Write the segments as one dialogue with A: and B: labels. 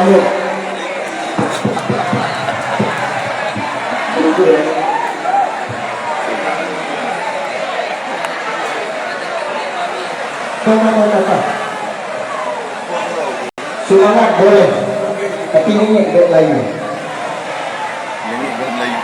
A: Mahmud. Semangat boleh, tapi nyanyi bait Melayu.
B: Nyanyi bait Melayu.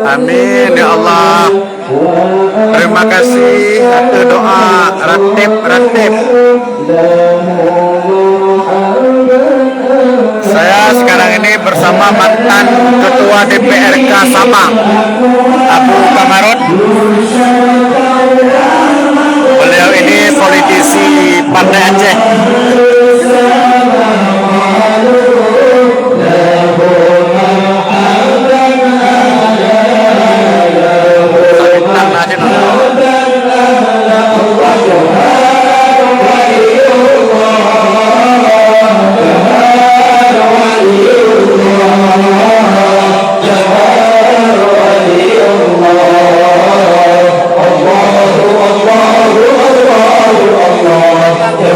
B: Amin ya Allah. Terima kasih atas doa ratib. Saya sekarang ini bersama mantan Ketua DPRK Sabang, Abu Kamarud. Beliau ini politisi Partai Aceh.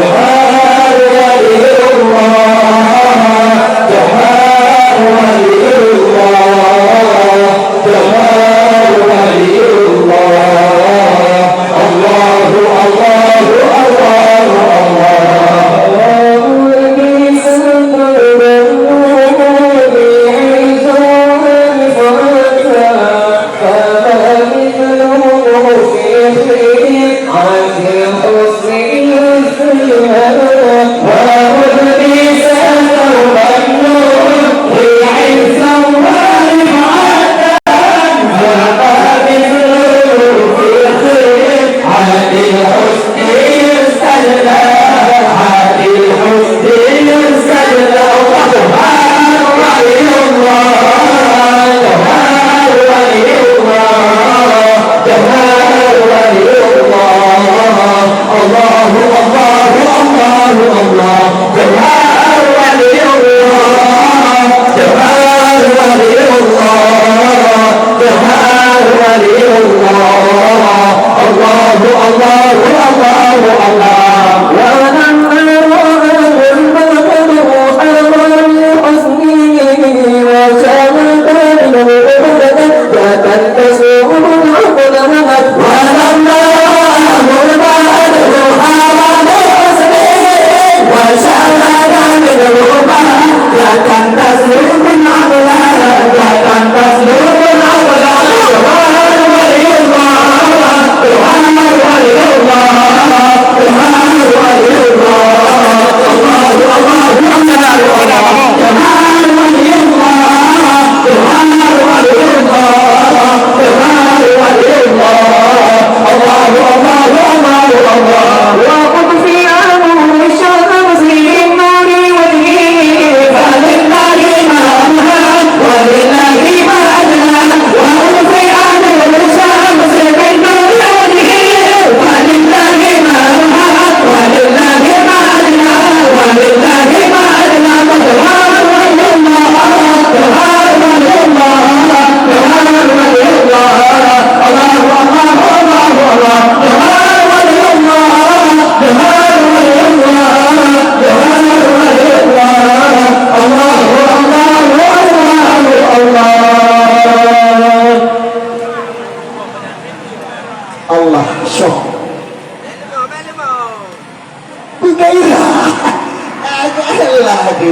A: Allah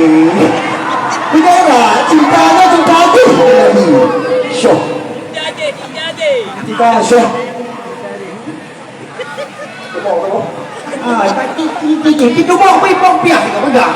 A: Negara, cintanya cinta aku. Syok. Cinta syok. Kita mau pipong piak kita enggak.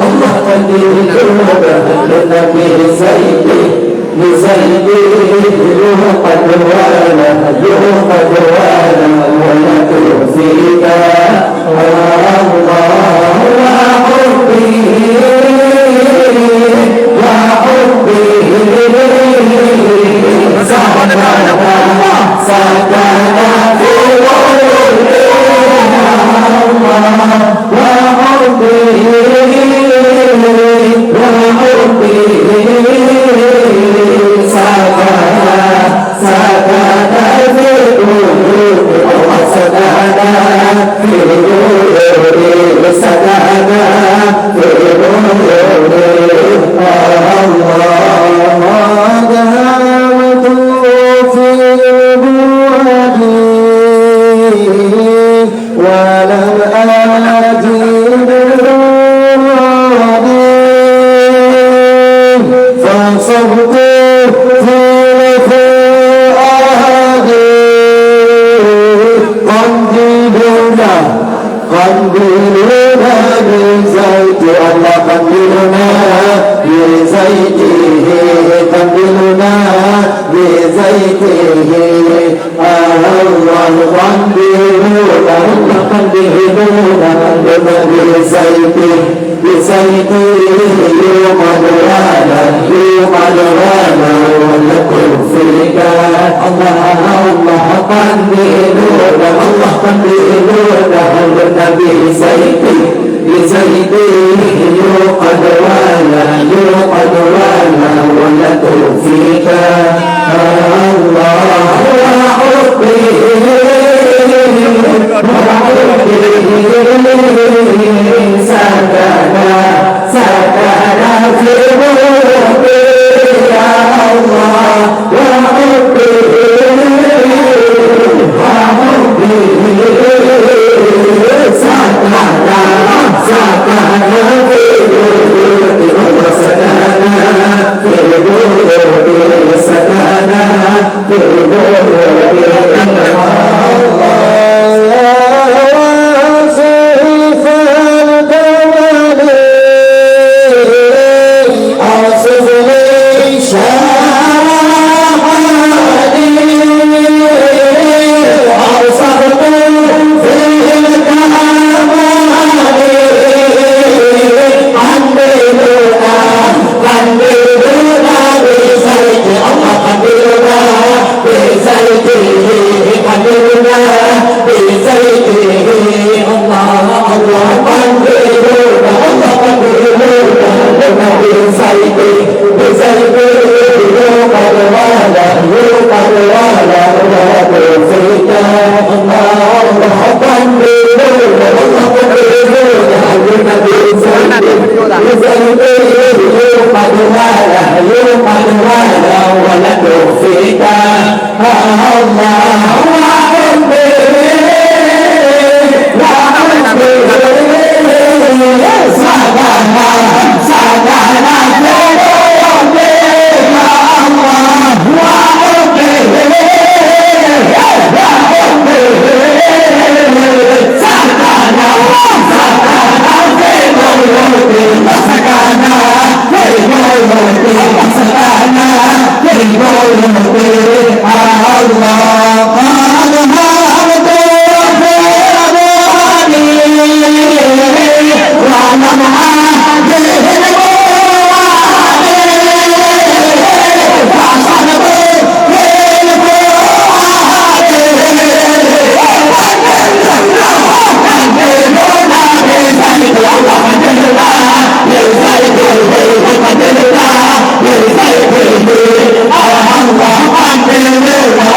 C: Allah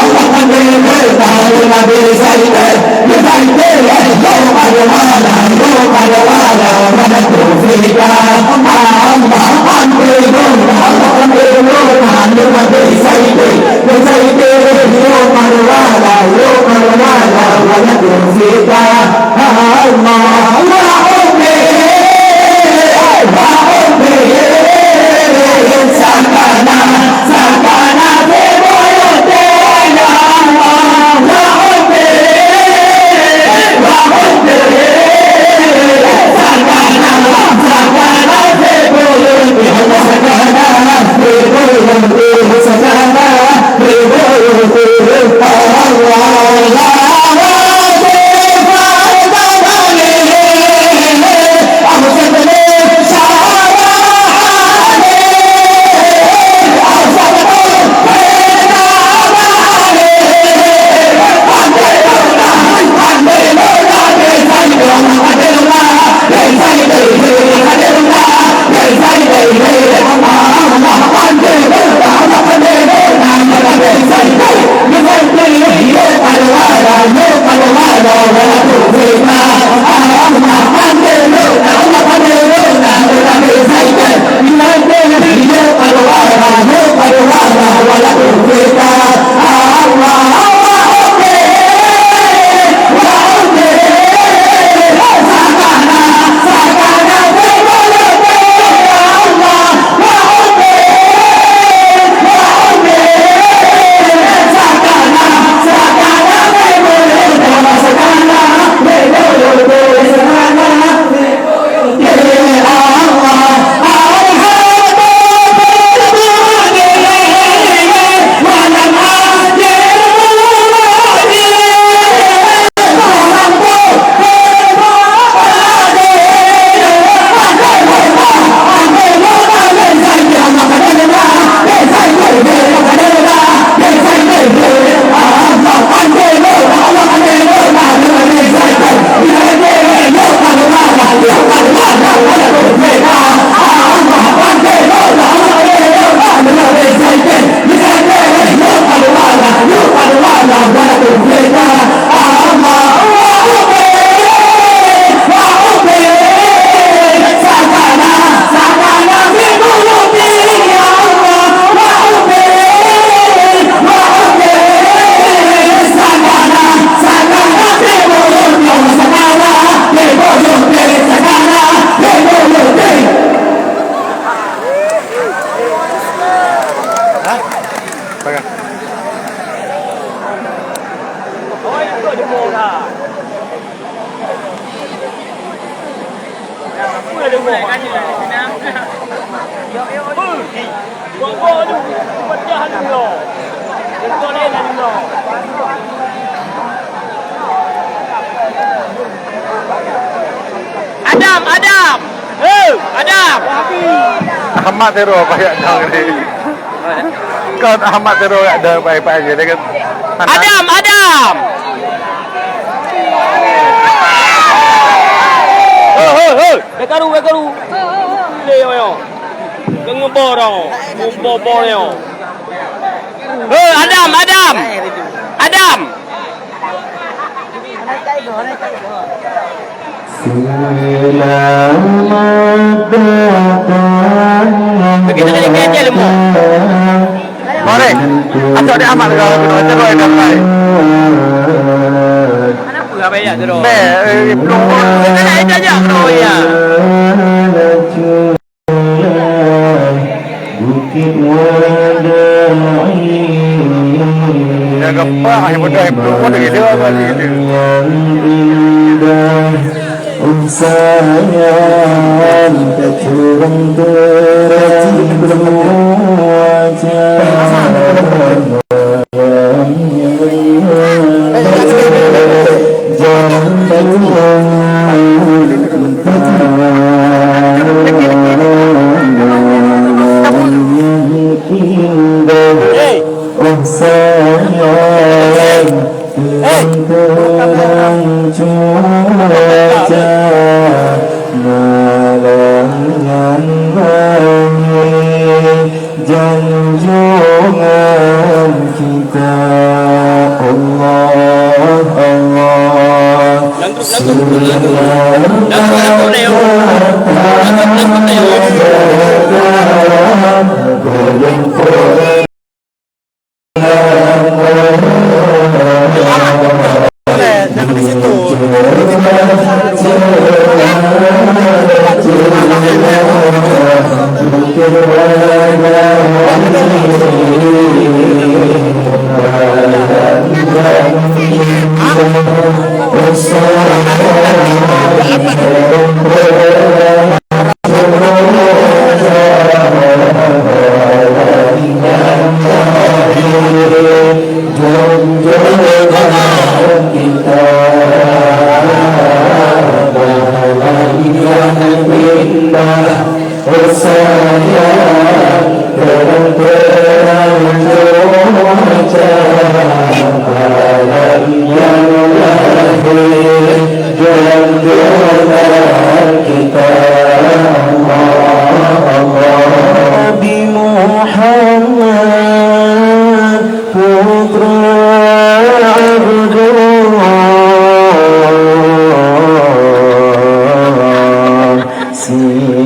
C: Allah Adam, Adam. Adam.
B: Ahmad Tero apa ya dong ini? Kan Ahmad Tero ya ada baik-baik aja dia kan.
C: Adam, Adam. Bekaru. Leo yo. Ngembor dong. Ngembor yo. Adam. Adam. Begitu jadi kecil lemu.
B: Mari, asal dia Ahmad kalau kita Tero yang dapat.
C: Mana pula banyak tu?
B: Belum.
C: Mana ada aja oh ya.
B: Jaga apa yang muda yang belum pun dia kali itu.
A: Sayang tercurang terhati junjungan kita Allah Saya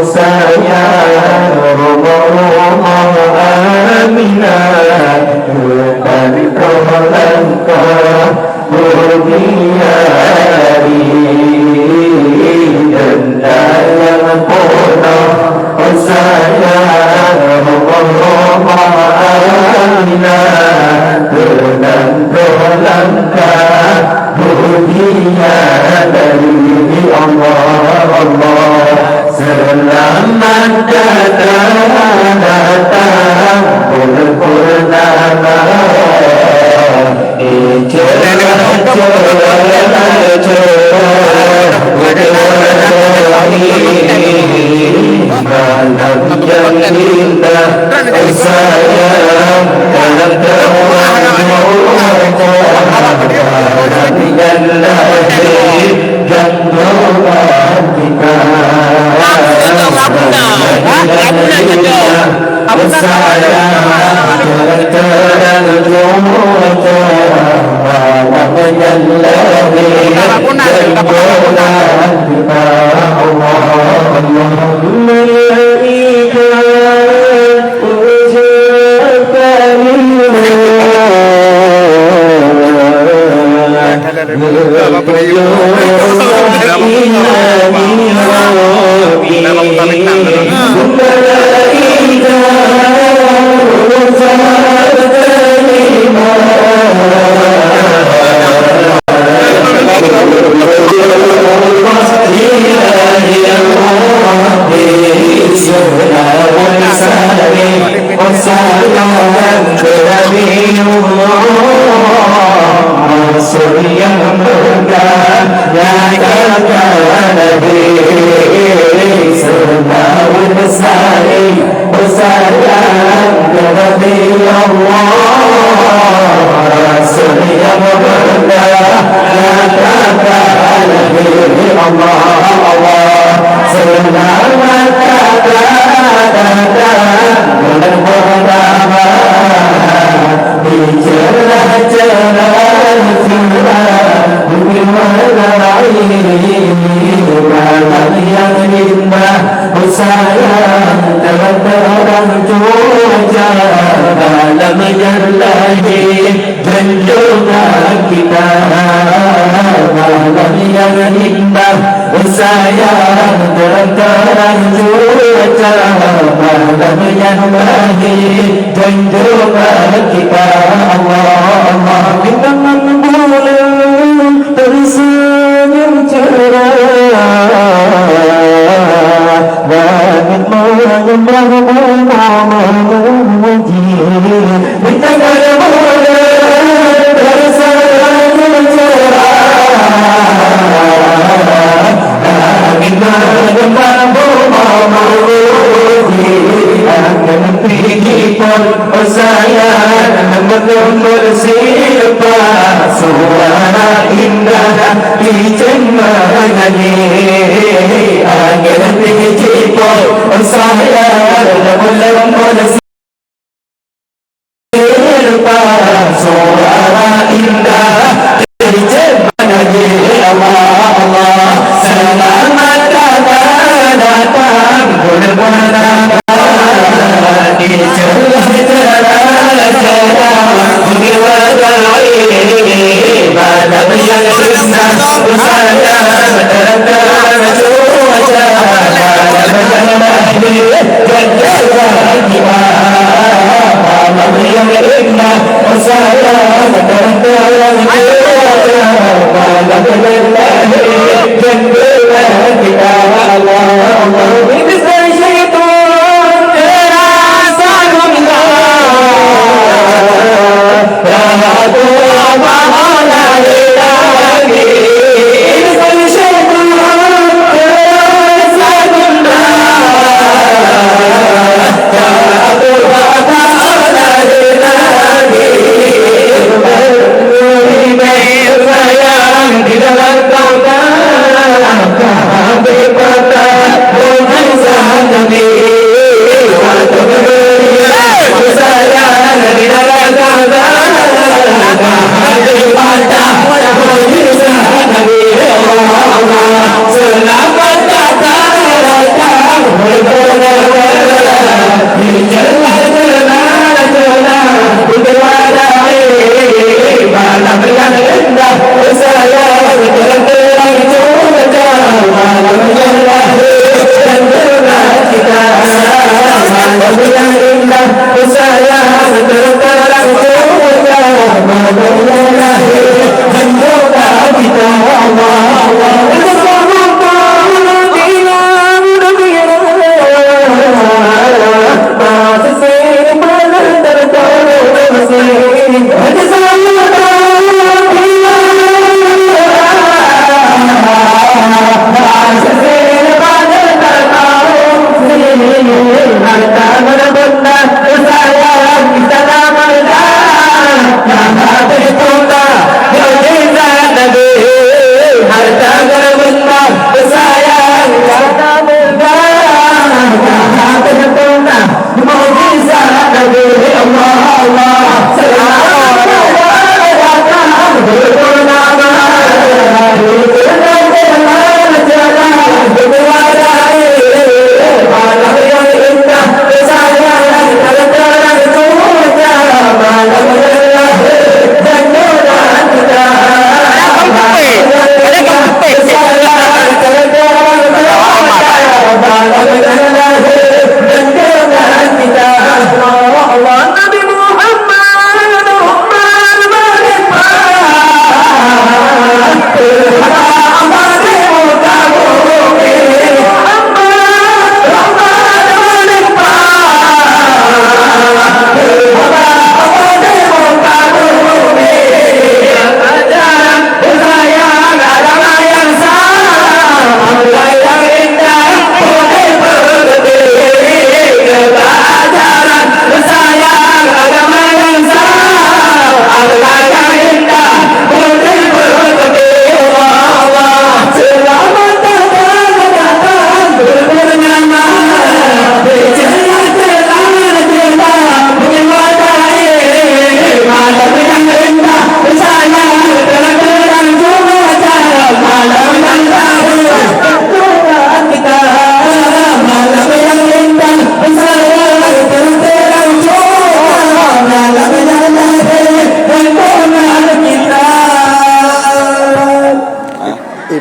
A: saya rumah Aminah dari Langkah berdiari dan dalam pondok saya rumah Aminah dan Langkah berdiari Allah selamat datang bulan purnama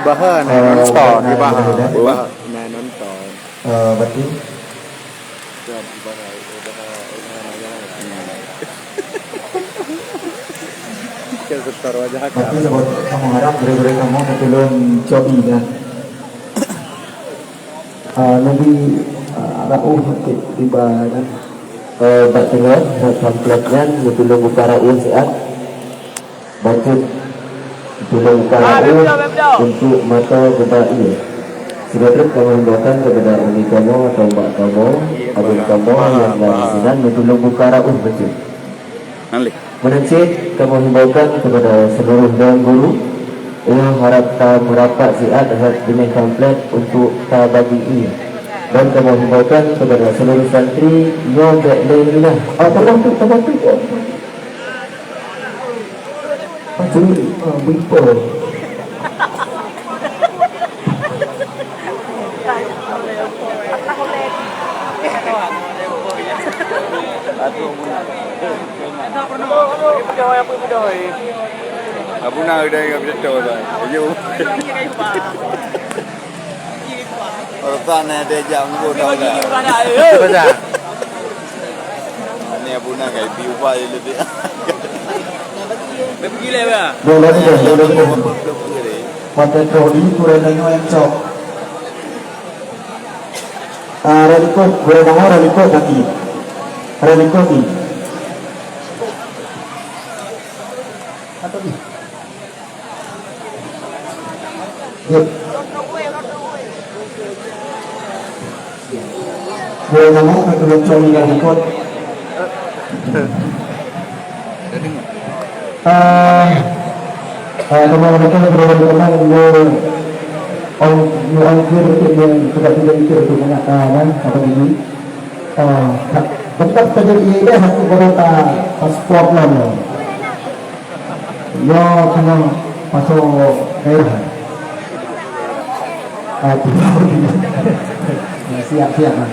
B: bahan nonton di bahan nonton
A: berarti
B: setor wajah
A: berarti sebut kamu harap beri-beri kamu tolong cobi kan lebih rauh tiba kan bat tengah samplatkan tolong buka rauh siat baca tolong buka rauh untuk mata kepada ia sebaliknya kamu himbaukan kepada umi kamu atau mbak kamu abang kamu yang dalam sinan tolong buka rauh baca menencit kamu himbaukan kepada seluruh daun guru yang harap tak merapat siat dengan komplit untuk tak bagi ia dan kamu himbaukan kepada seluruh santri yang tak lain lah terbantu macam bipo
B: Abu nak ada yang betul dah. Ayo. Orang ada jam pun dah. Betul. Ni abu nak kai piu pa ile dia.
C: Pergi le ba.
A: boleh pada troli kurang yang cok Raliko kurang Raliko kaki Raliko ni atau ni boleh nama kalau troli Raliko kalau mereka berbeda-beda orang kiri yang sudah tidak itu mengatakan apa ini tetap terjadi ini satu berita paspor lama yo kena masuk daerah siap-siap lah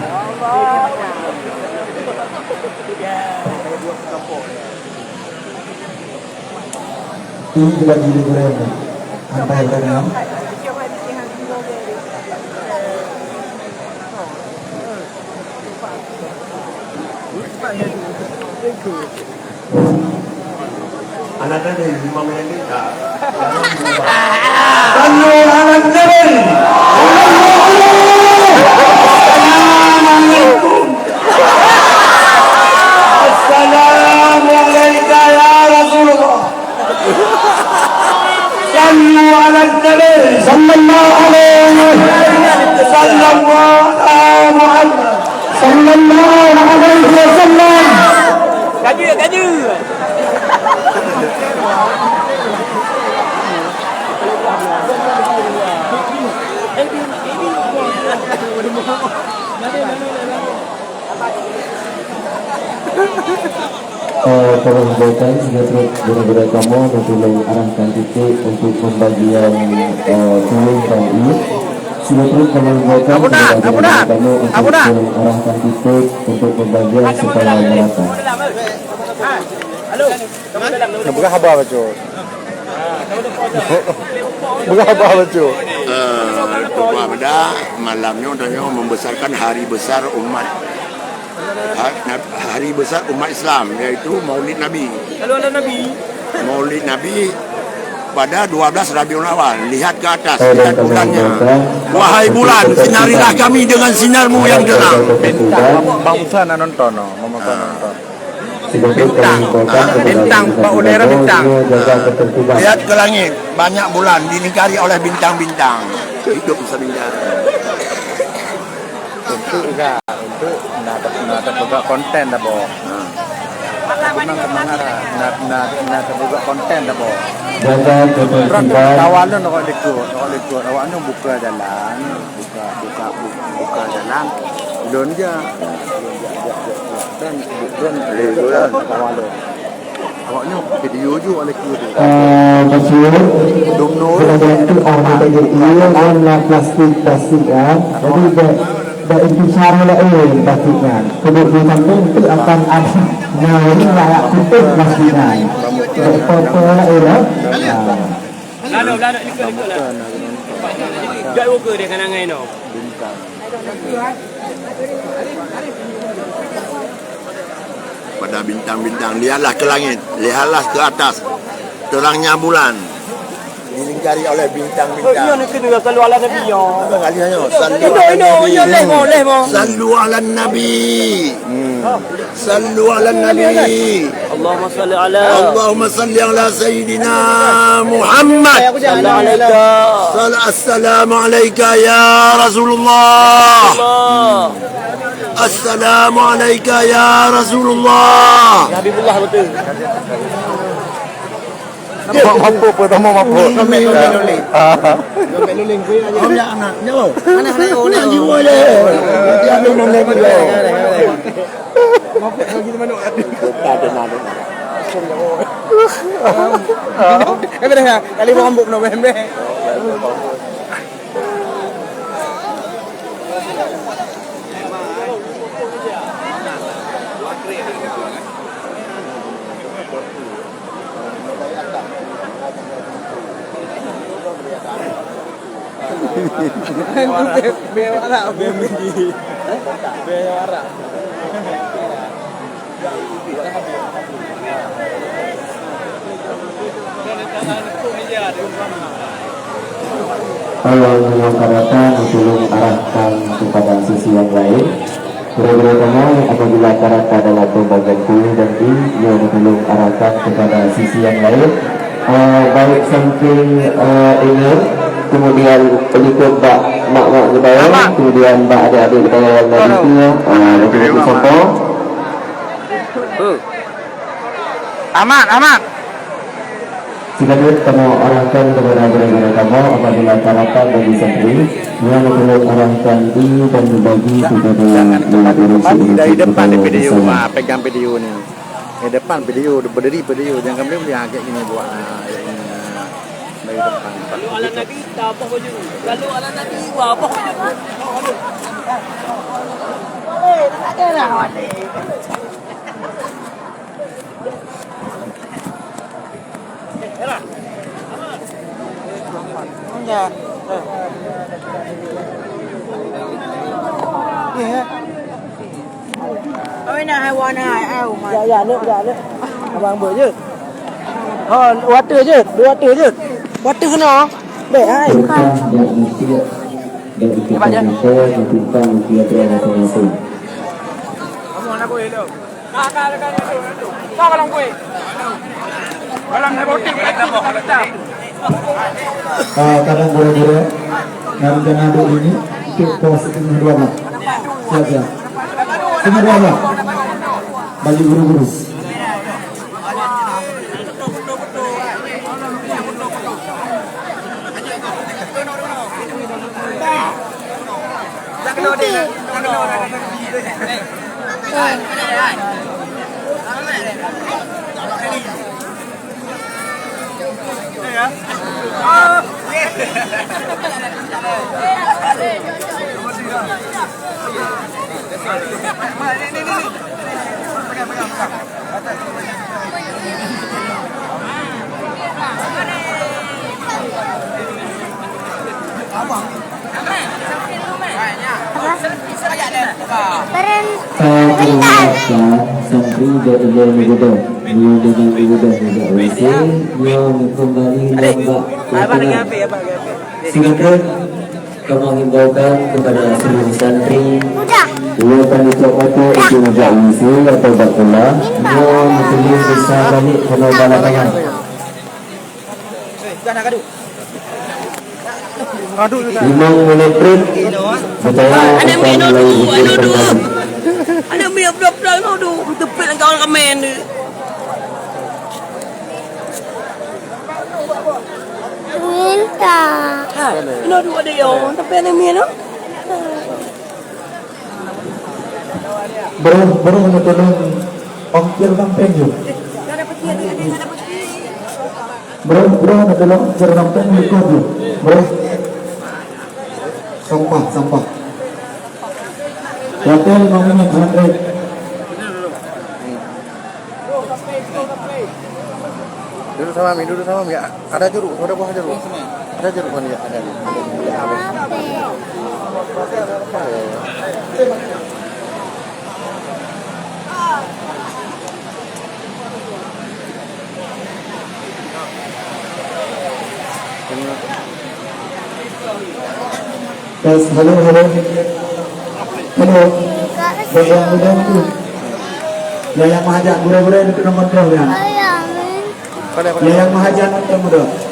A: ini juga diri goreng sampai goreng
D: anaknya dari 5 menit tak Sallu ala Nabi Assalamualaikum ya Rasulullah Sallu ala Nabi sallallahu alaihi wasallam
C: Gaji.
A: Kalau hubungan sudah berbeda kamu tolong arahkan titik untuk pembagian tulis dan ini sudah terus kalau hubungan kamu untuk tolong arahkan titik untuk pembagian supaya merata.
C: Halo.
B: Bukan khabar betul. Bukan khabar betul.
D: Tuan Beda malamnya untuk membesarkan hari besar umat Islam yaitu Maulid Nabi.
C: Kalau ada Nabi.
D: Maulid Nabi pada 12 Rabiul Awal. Lihat ke atas, lihat bulannya. Wahai bulan, sinarilah kami dengan sinarmu yang terang.
B: Bang Musa nak nonton, Mama nonton.
A: Bintang
B: Pak Udara bintang.
D: Lihat ke langit, banyak bulan dilingkari oleh bintang-bintang. Hidup Musa Bintang.
B: Untuk nak buka konten dah boh. Bukan semangat nak buka konten dah boh. Orang kawan nak ikut, awak nak buka jalan, buka jalan. Donja, dan kawan awaknya video je oleh kuda.
A: Betul. Itu orang tak jadi ia plastik kan. Jadi dah itu cara lain plastiknya. Kemudian sampai itu akan ada ini layak tutup plastiknya. Foto lain lah.
C: Lalu ikut lah. Jat muka dia kenangan tu.
D: Pada bintang-bintang, lihatlah ke langit, lihatlah ke atas, terangnya bulan dilingkari oleh
C: Ini
D: bintang-bintang.
C: nak kena kalau ala Nabi ya.
D: Kali hanya
C: Ini leh mo.
D: Sallu ala nabi. Sallu ala nabi.
C: Allahumma salli ala
D: Allahumma salli ala sayyidina Muhammad. Assalamu alayka ya Rasulullah. Assalamu alayka ya Rasulullah.
C: Habibullah betul.
B: Mampu pertama mampu.
C: Kali rambut nak bembek. Bewara bemedi. Bewara.
A: Kalau mengutarakan belum arahkan kepada sisi yang lain. Berikutnya apabila karata adalah bagian kiri dan di yang belum arahkan kepada sisi yang lain. Baik samping ini, kemudian ikut mak di bawah, kemudian adik-adik di bawah yang lainnya, lebih sopo.
B: Amat.
A: Jika kamu arahkan kepada gara-gara kamu apabila karata bagi santri yang perlu arahkan di dan dibagi kepada
B: Mandi dari depan di video, pegang video ni. Depan video, berdiri video, jangan boleh agak gini buat dari depan.
C: Kalau ala Nabi tak apa baju. Kalau ala Nabi buat apa baju. Tak ada lah. Enggak. Ôi nè, hai quan hai ao mà. Dạ nước. Abang bữa chứ. Water chứ, water chứ. Water ke no? Baik hai.
A: Cepat je.
C: Kamu nak kuih tu. Kak. Kau kalau kuih. Kalau nak botik kita tak.
E: Kadang boleh dalam jangan ini ikut pos setengah 2 mak. Siap. Setengah 2 mak. Bagi guru-guru.
A: Santri dari yang muda, dia dengan muda tidak wasi, dia kembali lembak. Silakan kamu himbaukan kepada seluruh santri. Dia panitia foto itu tidak wasi atau bakulah, dia mesti bisa balik ke balapan. Imam menetrit bertanya akan mulai bikin kembali.
C: Ada minyak belah-belah tu. Tepik dengan kawan kamen tu.
F: Minta.
C: Ini dua dia yang tapi ada minyak tu.
E: Baru nak tolong ongkir sampai je. Bro nak tolong ongkir sampai ikut je. Bro. Sampah. Hotel 5 minit 100.
B: Duduk sama Mi ya. Ada jeruk, ada buah jeruk. Ada rupanya ada.
E: Yes, halo. Yang muda itu. Yang Mahajan, muda-muda itu nomor 2 ya.
F: Ayah,
B: Pada
E: Yang Mahajan itu muda.